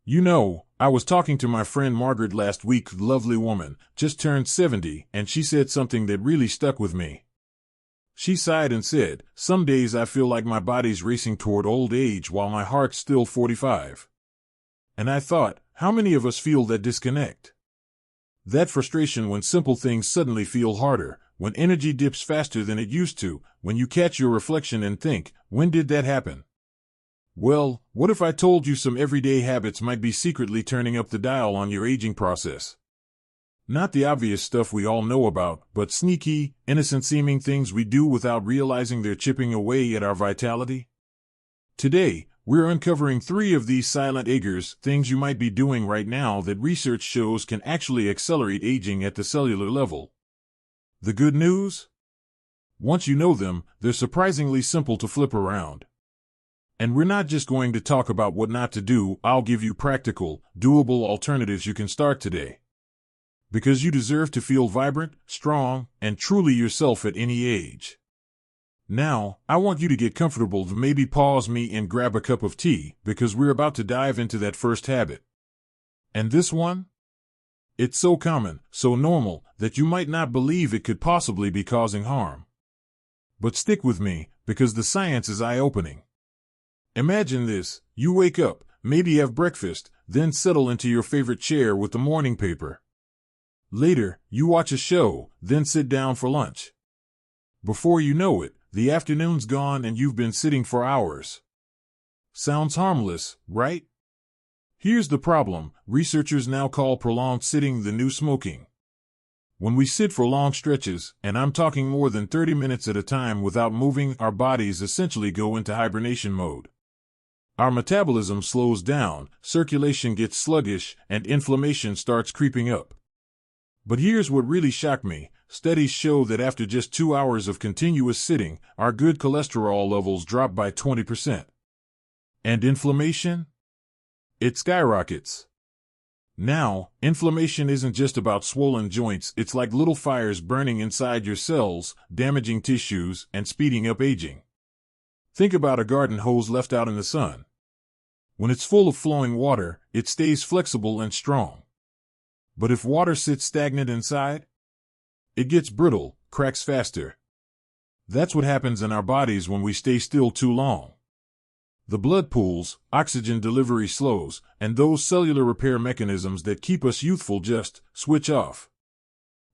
You know, I was talking to my friend Margaret last week, lovely woman, just turned 70, and she said something that really stuck with me. She sighed and said, "Some days I feel like my body's racing toward old age while my heart's still 45. And I thought, how many of us feel that disconnect? That frustration when simple things suddenly feel harder, when energy dips faster than it used to, when you catch your reflection and think, when did that happen? Well, what if I told you some everyday habits might be secretly turning up the dial on your aging process? Not the obvious stuff we all know about, but sneaky, innocent-seeming things we do without realizing they're chipping away at our vitality? Today, we're uncovering 3 of these silent agers, things you might be doing right now that research shows can actually accelerate aging at the cellular level. The good news? Once you know them, they're surprisingly simple to flip around. And we're not just going to talk about what not to do, I'll give you practical, doable alternatives you can start today. Because you deserve to feel vibrant, strong, and truly yourself at any age. Now, I want you to get comfortable, maybe pause me and grab a cup of tea, because we're about to dive into that first habit. And this one? It's so common, so normal, that you might not believe it could possibly be causing harm. But stick with me, because the science is eye-opening. Imagine this: you wake up, maybe have breakfast, then settle into your favorite chair with the morning paper. Later, you watch a show, then sit down for lunch. Before you know it, the afternoon's gone and you've been sitting for hours. Sounds harmless, right? Here's the problem: researchers now call prolonged sitting the new smoking. When we sit for long stretches, and I'm talking more than 30 minutes at a time without moving, our bodies essentially go into hibernation mode. Our metabolism slows down, circulation gets sluggish, and inflammation starts creeping up. But here's what really shocked me: studies show that after just 2 hours of continuous sitting, our good cholesterol levels drop by 20%. And inflammation? It skyrockets. Now, inflammation isn't just about swollen joints, it's like little fires burning inside your cells, damaging tissues, and speeding up aging. Think about a garden hose left out in the sun. When it's full of flowing water, it stays flexible and strong. But if water sits stagnant inside, it gets brittle, cracks faster. That's what happens in our bodies when we stay still too long. The blood pools, oxygen delivery slows, and those cellular repair mechanisms that keep us youthful just switch off.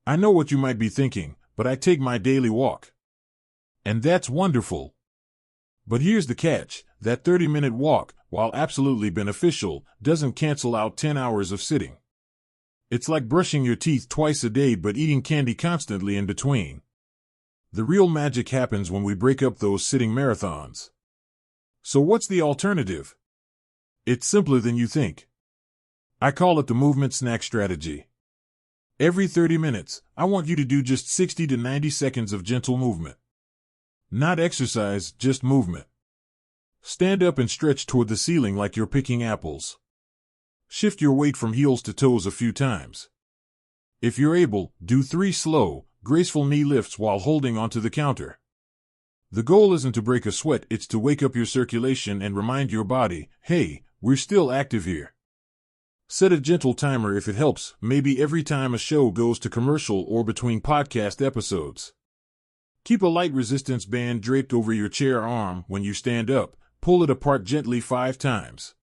I know what you might be thinking, but I take my daily walk. And that's wonderful. But here's the catch: that 30-minute walk, while absolutely beneficial, doesn't cancel out 10 hours of sitting. It's like brushing your teeth twice a day but eating candy constantly in between. The real magic happens when we break up those sitting marathons. So what's the alternative? It's simpler than you think. I call it the movement snack strategy. Every 30 minutes, I want you to do just 60 to 90 seconds of gentle movement. Not exercise, just movement. Stand up and stretch toward the ceiling like you're picking apples. Shift your weight from heels to toes a few times. If you're able, do 3 slow, graceful knee lifts while holding onto the counter. The goal isn't to break a sweat, it's to wake up your circulation and remind your body, hey, we're still active here. Set a gentle timer if it helps, maybe every time a show goes to commercial or between podcast episodes. Keep a light resistance band draped over your chair arm. When you stand up, pull it apart gently 5 times.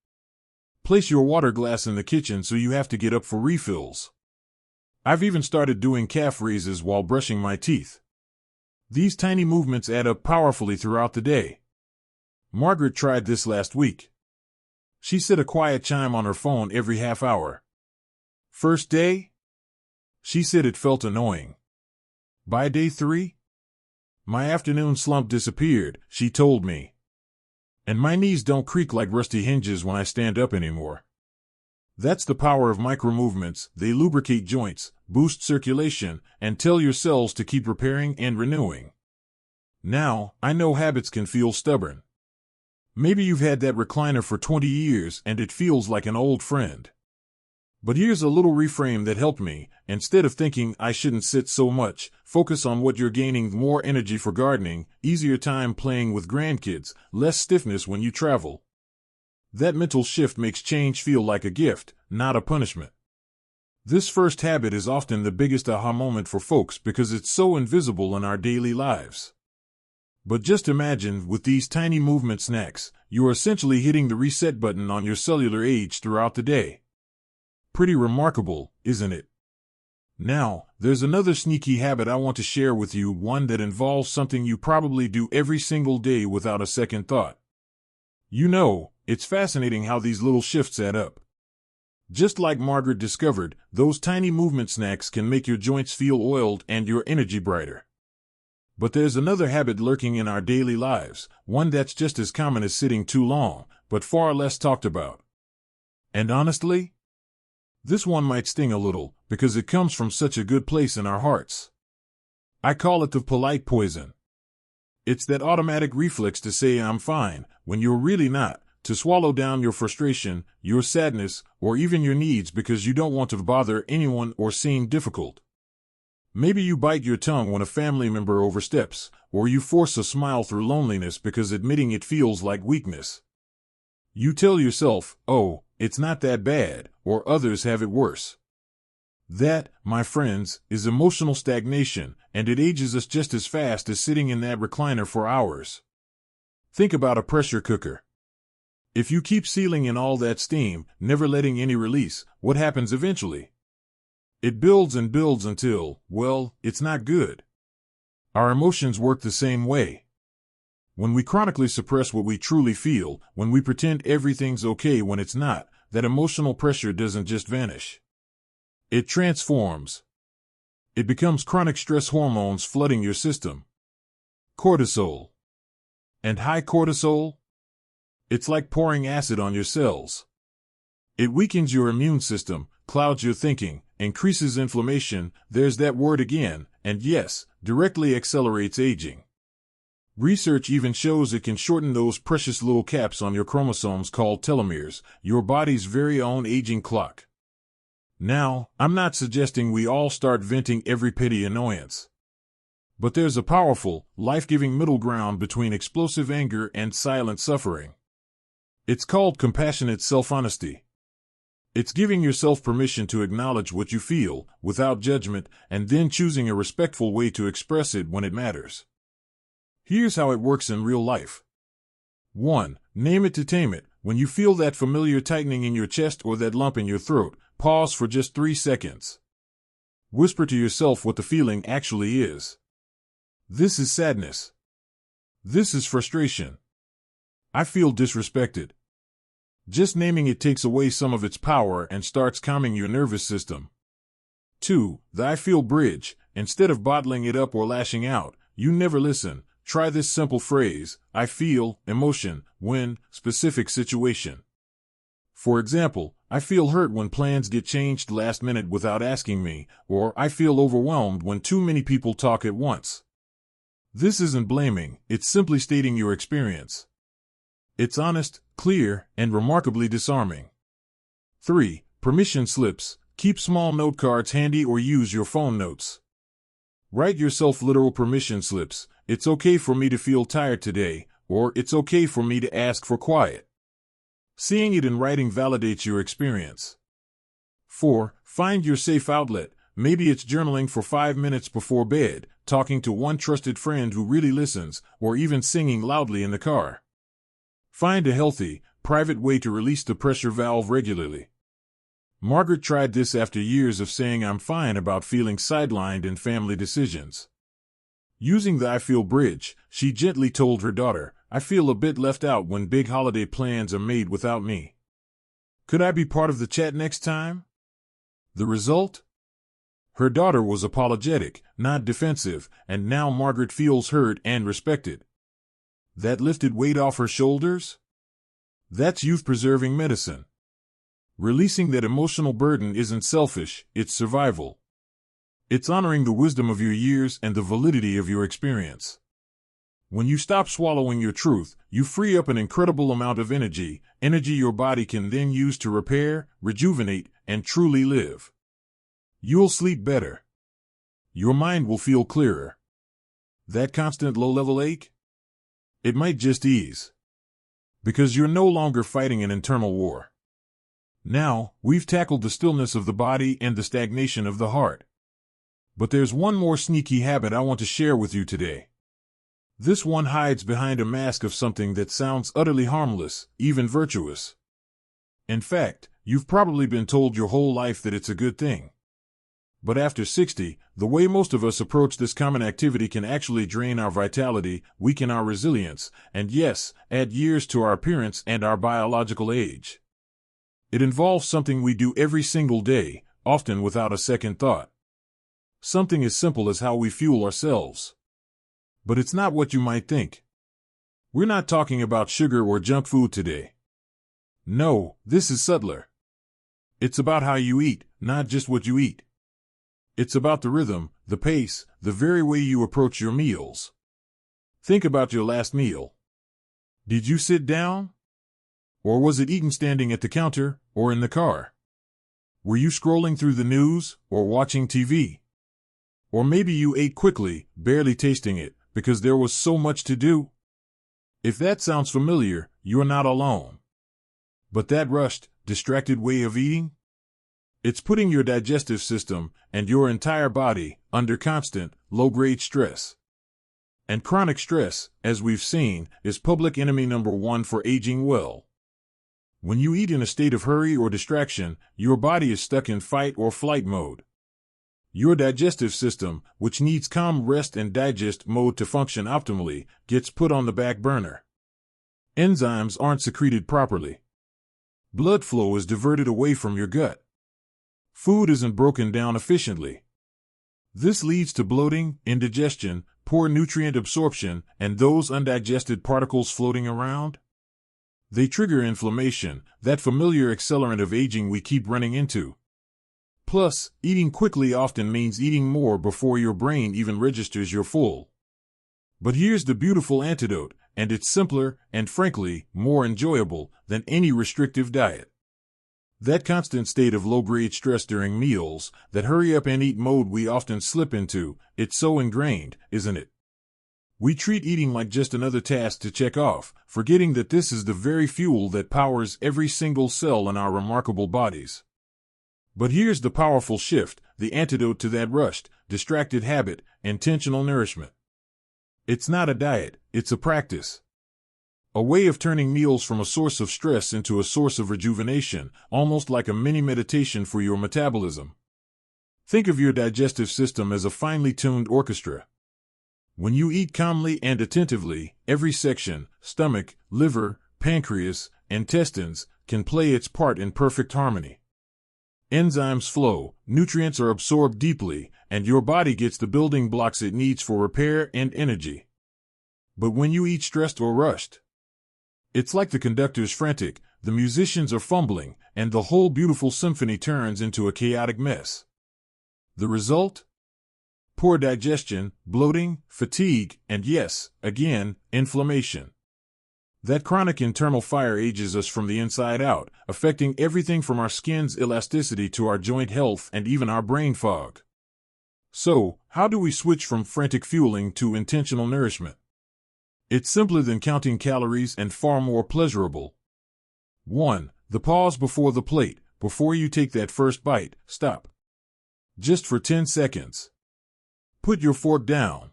Place your water glass in the kitchen so you have to get up for refills. I've even started doing calf raises while brushing my teeth. These tiny movements add up powerfully throughout the day. Margaret tried this last week. She set a quiet chime on her phone every half hour. First day? She said it felt annoying. By day 3? My afternoon slump disappeared, she told me. And my knees don't creak like rusty hinges when I stand up anymore. That's the power of micro-movements. They lubricate joints, boost circulation, and tell your cells to keep repairing and renewing. Now, I know habits can feel stubborn. Maybe you've had that recliner for 20 years and it feels like an old friend. But here's a little reframe that helped me. Instead of thinking I shouldn't sit so much, focus on what you're gaining: more energy for gardening, easier time playing with grandkids, less stiffness when you travel. That mental shift makes change feel like a gift, not a punishment. This first habit is often the biggest aha moment for folks because it's so invisible in our daily lives. But just imagine, with these tiny movement snacks, you are essentially hitting the reset button on your cellular age throughout the day. Pretty remarkable, isn't it? Now, there's another sneaky habit I want to share with you, one that involves something you probably do every single day without a second thought. You know, it's fascinating how these little shifts add up. Just like Margaret discovered, those tiny movement snacks can make your joints feel oiled and your energy brighter. But there's another habit lurking in our daily lives, one that's just as common as sitting too long, but far less talked about. And honestly, this one might sting a little, because it comes from such a good place in our hearts. I call it the polite poison. It's that automatic reflex to say I'm fine, when you're really not, to swallow down your frustration, your sadness, or even your needs because you don't want to bother anyone or seem difficult. Maybe you bite your tongue when a family member oversteps, or you force a smile through loneliness because admitting it feels like weakness. You tell yourself, oh, it's not that bad, or others have it worse. That, my friends, is emotional stagnation, and it ages us just as fast as sitting in that recliner for hours. Think about a pressure cooker. If you keep sealing in all that steam, never letting any release, what happens eventually? It builds and builds until, well, it's not good. Our emotions work the same way. When we chronically suppress what we truly feel, when we pretend everything's okay when it's not, that emotional pressure doesn't just vanish. It transforms. It becomes chronic stress hormones flooding your system. Cortisol. And high cortisol? It's like pouring acid on your cells. It weakens your immune system, clouds your thinking, increases inflammation, there's that word again, and yes, directly accelerates aging. Research even shows it can shorten those precious little caps on your chromosomes called telomeres, your body's very own aging clock. Now, I'm not suggesting we all start venting every petty annoyance. But there's a powerful, life-giving middle ground between explosive anger and silent suffering. It's called compassionate self-honesty. It's giving yourself permission to acknowledge what you feel, without judgment, and then choosing a respectful way to express it when it matters. Here's how it works in real life. 1. Name it to tame it. When you feel that familiar tightening in your chest or that lump in your throat, pause for just 3 seconds. Whisper to yourself what the feeling actually is. This is sadness. This is frustration. I feel disrespected. Just naming it takes away some of its power and starts calming your nervous system. 2. The I feel bridge. Instead of bottling it up or lashing out, you never listen. Try this simple phrase, I feel emotion when specific situation. For example, I feel hurt when plans get changed last minute without asking me, or I feel overwhelmed when too many people talk at once. This isn't blaming, it's simply stating your experience. It's honest, clear, and remarkably disarming. 3. Permission slips. Keep small note cards handy or use your phone notes. Write yourself literal permission slips. It's okay for me to feel tired today, or it's okay for me to ask for quiet. Seeing it in writing validates your experience. 4. Find your safe outlet. Maybe it's journaling for 5 minutes before bed, talking to one trusted friend who really listens, or even singing loudly in the car. Find a healthy, private way to release the pressure valve regularly. Margaret tried this after years of saying I'm fine about feeling sidelined in family decisions. Using the I feel bridge, she gently told her daughter, I feel a bit left out when big holiday plans are made without me. Could I be part of the chat next time? The result? Her daughter was apologetic, not defensive, and now Margaret feels heard and respected. That lifted weight off her shoulders? That's youth-preserving medicine. Releasing that emotional burden isn't selfish, it's survival. It's honoring the wisdom of your years and the validity of your experience. When you stop swallowing your truth, you free up an incredible amount of energy your body can then use to repair, rejuvenate, and truly live. You'll sleep better. Your mind will feel clearer. That constant low-level ache? It might just ease. because you're no longer fighting an internal war. Now, we've tackled the stillness of the body and the stagnation of the heart. But there's one more sneaky habit I want to share with you today. This one hides behind a mask of something that sounds utterly harmless, even virtuous. In fact, you've probably been told your whole life that it's a good thing. But after 60, the way most of us approach this common activity can actually drain our vitality, weaken our resilience, and yes, add years to our appearance and our biological age. It involves something we do every single day, often without a second thought. Something as simple as how we fuel ourselves. But it's not what you might think. We're not talking about sugar or junk food today. No, this is subtler. It's about how you eat, not just what you eat. It's about the rhythm, the pace, the very way you approach your meals. Think about your last meal. Did you sit down? Or was it eaten standing at the counter, or in the car? Were you scrolling through the news, or watching TV? Or maybe you ate quickly, barely tasting it, because there was so much to do? If that sounds familiar, you're not alone. But that rushed, distracted way of eating? It's putting your digestive system and your entire body under constant, low-grade stress. And chronic stress, as we've seen, is public enemy number one for aging well. When you eat in a state of hurry or distraction, your body is stuck in fight or flight mode. Your digestive system, which needs calm rest and digest mode to function optimally, gets put on the back burner. Enzymes aren't secreted properly. Blood flow is diverted away from your gut. Food isn't broken down efficiently. This leads to bloating, indigestion, poor nutrient absorption, and those undigested particles floating around. They trigger inflammation, that familiar accelerant of aging we keep running into. Plus, eating quickly often means eating more before your brain even registers you're full. But here's the beautiful antidote, and it's simpler and, frankly, more enjoyable than any restrictive diet. That constant state of low-grade stress during meals, that hurry-up-and-eat mode we often slip into, it's so ingrained, isn't it? We treat eating like just another task to check off, forgetting that this is the very fuel that powers every single cell in our remarkable bodies. But here's the powerful shift, the antidote to that rushed, distracted habit, intentional nourishment. It's not a diet, it's a practice. A way of turning meals from a source of stress into a source of rejuvenation, almost like a mini meditation for your metabolism. Think of your digestive system as a finely tuned orchestra. When you eat calmly and attentively, every section, stomach, liver, pancreas, intestines, can play its part in perfect harmony. Enzymes flow, nutrients are absorbed deeply, and your body gets the building blocks it needs for repair and energy. But when you eat stressed or rushed, it's like the conductor's frantic, the musicians are fumbling, and the whole beautiful symphony turns into a chaotic mess. The result? Poor digestion, bloating, fatigue, and yes, again, inflammation. That chronic internal fire ages us from the inside out, affecting everything from our skin's elasticity to our joint health and even our brain fog. So, how do we switch from frantic fueling to intentional nourishment? It's simpler than counting calories and far more pleasurable. 1. The pause before the plate. Before you take that first bite, stop. Just for 10 seconds. Put your fork down.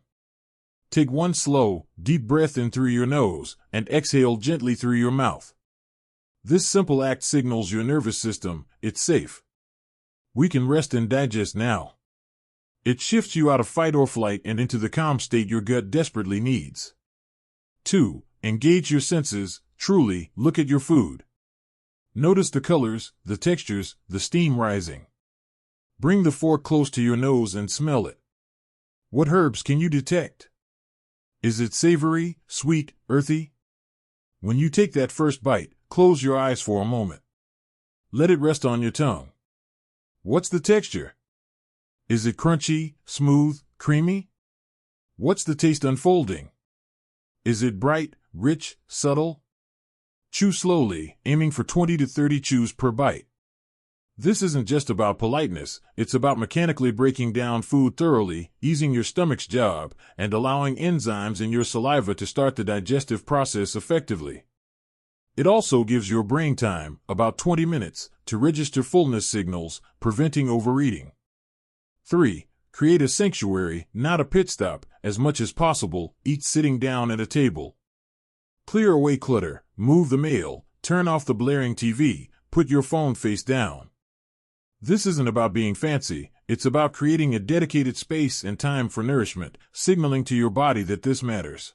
Take one slow, deep breath in through your nose and exhale gently through your mouth. This simple act signals your nervous system, it's safe. We can rest and digest now. It shifts you out of fight or flight and into the calm state your gut desperately needs. 2. Engage your senses, truly, look at your food. Notice the colors, the textures, the steam rising. Bring the fork close to your nose and smell it. What herbs can you detect? Is it savory, sweet, earthy? When you take that first bite, close your eyes for a moment. Let it rest on your tongue. What's the texture? Is it crunchy, smooth, creamy? What's the taste unfolding? Is it bright, rich, subtle? Chew slowly, aiming for 20 to 30 chews per bite. This isn't just about politeness, it's about mechanically breaking down food thoroughly, easing your stomach's job, and allowing enzymes in your saliva to start the digestive process effectively. It also gives your brain time, about 20 minutes, to register fullness signals, preventing overeating. 3. Create a sanctuary, not a pit stop. As much as possible, eat sitting down at a table. Clear away clutter, move the mail, turn off the blaring TV, put your phone face down. This isn't about being fancy, it's about creating a dedicated space and time for nourishment, signaling to your body that this matters.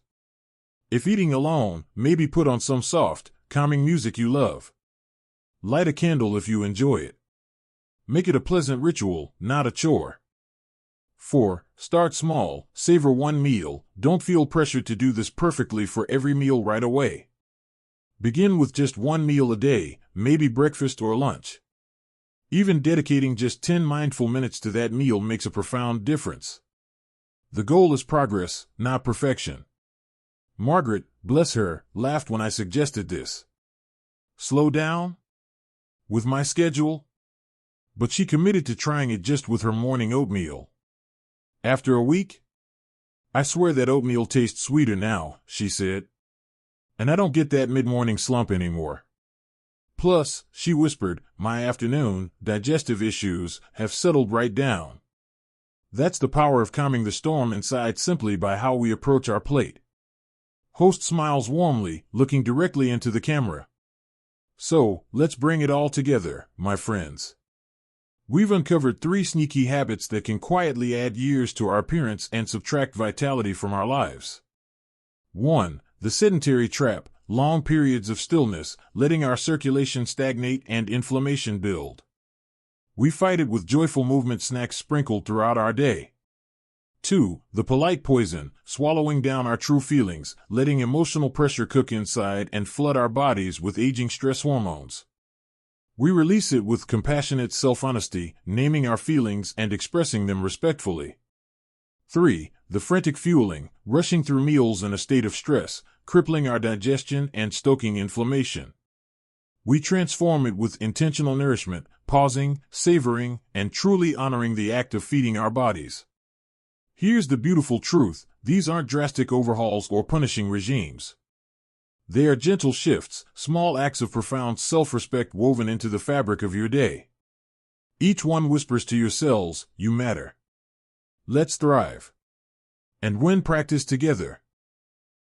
If eating alone, maybe put on some soft, calming music you love. Light a candle if you enjoy it. Make it a pleasant ritual, not a chore. 4. Start small, savor one meal. Don't feel pressured to do this perfectly for every meal right away. Begin with just one meal a day, maybe breakfast or lunch. Even dedicating just 10 mindful minutes to that meal makes a profound difference. The goal is progress, not perfection. Margaret, bless her, laughed when I suggested this. Slow down? With my schedule? But she committed to trying it just with her morning oatmeal. After a week? I swear that oatmeal tastes sweeter now, she said. And I don't get that mid-morning slump anymore. Plus, she whispered, my afternoon digestive issues have settled right down. That's the power of calming the storm inside simply by how we approach our plate. Host smiles warmly, looking directly into the camera. So, let's bring it all together, my friends. We've uncovered 3 sneaky habits that can quietly add years to our appearance and subtract vitality from our lives. 1. The sedentary trap, long periods of stillness, letting our circulation stagnate and inflammation build. We fight it with joyful movement snacks sprinkled throughout our day. 2. The polite poison, swallowing down our true feelings, letting emotional pressure cook inside and flood our bodies with aging stress hormones. We release it with compassionate self-honesty, naming our feelings and expressing them respectfully. 3. The frantic fueling, rushing through meals in a state of stress, crippling our digestion and stoking inflammation. We transform it with intentional nourishment, pausing, savoring, and truly honoring the act of feeding our bodies. Here's the beautiful truth, these aren't drastic overhauls or punishing regimes. They are gentle shifts, small acts of profound self-respect woven into the fabric of your day. Each one whispers to your cells, you matter. Let's thrive. And when practiced together,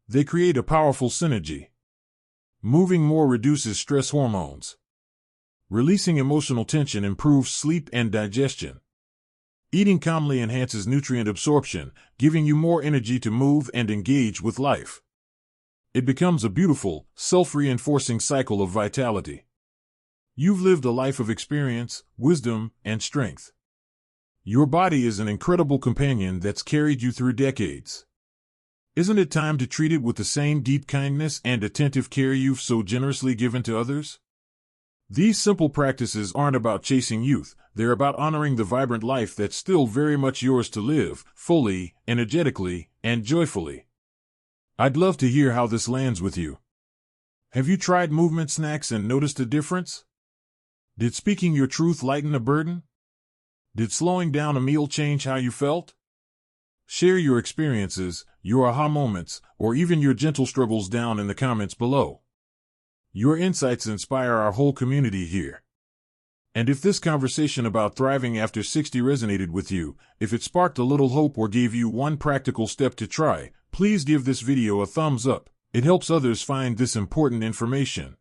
they create a powerful synergy. Moving more reduces stress hormones. Releasing emotional tension improves sleep and digestion. Eating calmly enhances nutrient absorption, giving you more energy to move and engage with life. It becomes a beautiful, self-reinforcing cycle of vitality. You've lived a life of experience, wisdom, and strength. Your body is an incredible companion that's carried you through decades. Isn't it time to treat it with the same deep kindness and attentive care you've so generously given to others? These simple practices aren't about chasing youth, they're about honoring the vibrant life that's still very much yours to live, fully, energetically, and joyfully. I'd love to hear how this lands with you. Have you tried movement snacks and noticed a difference? Did speaking your truth lighten a burden? Did slowing down a meal change how you felt? Share your experiences, your aha moments, or even your gentle struggles down in the comments below. Your insights inspire our whole community here. And if this conversation about thriving after 60 resonated with you, if it sparked a little hope or gave you one practical step to try, please give this video a thumbs up. It helps others find this important information.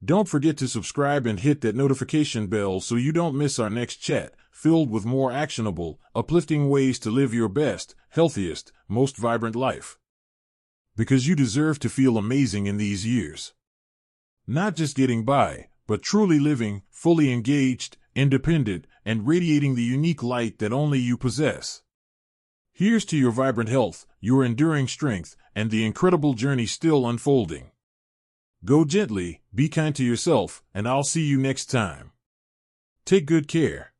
Don't forget to subscribe and hit that notification bell so you don't miss our next chat, filled with more actionable, uplifting ways to live your best, healthiest, most vibrant life. Because you deserve to feel amazing in these years. Not just getting by, but truly living, fully engaged, independent, and radiating the unique light that only you possess. Here's to your vibrant health, your enduring strength, and the incredible journey still unfolding. Go gently, be kind to yourself, and I'll see you next time. Take good care.